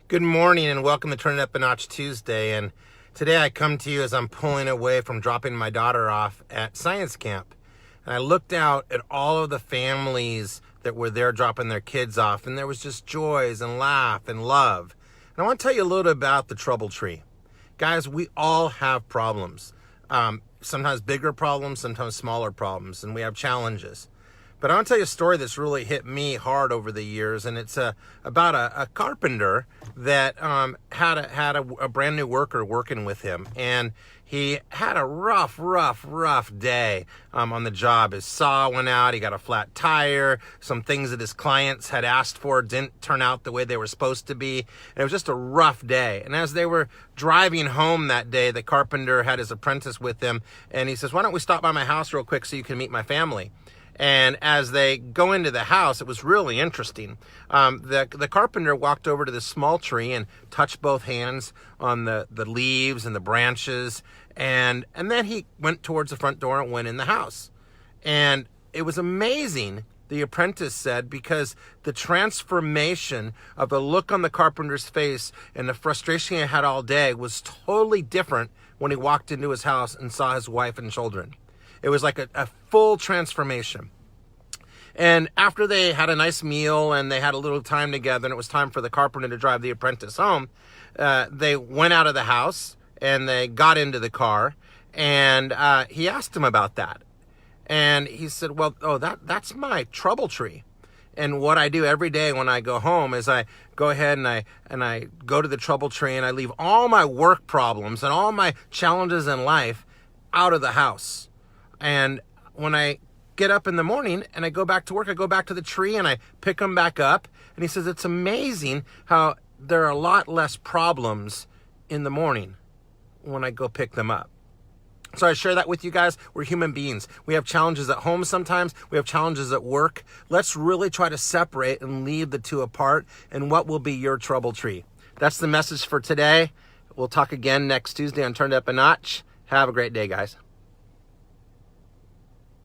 Good morning and welcome to Turn It Up a Notch Tuesday. And today I come to you as I'm pulling away from dropping my daughter off at science camp. And I looked out at all of the families that were there dropping their kids off, and there was just joys and laugh and love. And I want to tell you a little bit about the trouble tree. Guys, we all have problems. Sometimes bigger problems, sometimes smaller problems, and we have challenges. But I want to tell you a story that's really hit me hard over the years, and it's about a carpenter that had a brand new worker working with him, and he had a rough day on the job. His saw went out, he got a flat tire, some things that his clients had asked for didn't turn out the way they were supposed to be, and it was just a rough day. And as they were driving home that day, the carpenter had his apprentice with him, and he says, "Why don't we stop by my house real quick so you can meet my family?" And as they go into the house, it was really interesting. The carpenter walked over to this small tree and touched both hands on the leaves and the branches. And then he went towards the front door and went in the house. And it was amazing, the apprentice said, because the transformation of the look on the carpenter's face and the frustration he had all day was totally different when he walked into his house and saw his wife and children. It was like a full transformation. And after they had a nice meal and they had a little time together and it was time for the carpenter to drive the apprentice home, they went out of the house and they got into the car, and he asked him about that. And he said, that's my trouble tree. And what I do every day when I go home is I go ahead and I go to the trouble tree and I leave all my work problems and all my challenges in life out of the house. And when I get up in the morning and I go back to work, I go back to the tree and I pick them back up. And he says, it's amazing how there are a lot less problems in the morning when I go pick them up. So I share that with you guys. We're human beings. We have challenges at home sometimes. We have challenges at work. Let's really try to separate and leave the two apart. And what will be your trouble tree? That's the message for today. We'll talk again next Tuesday on Turn It Up a Notch. Have a great day, guys.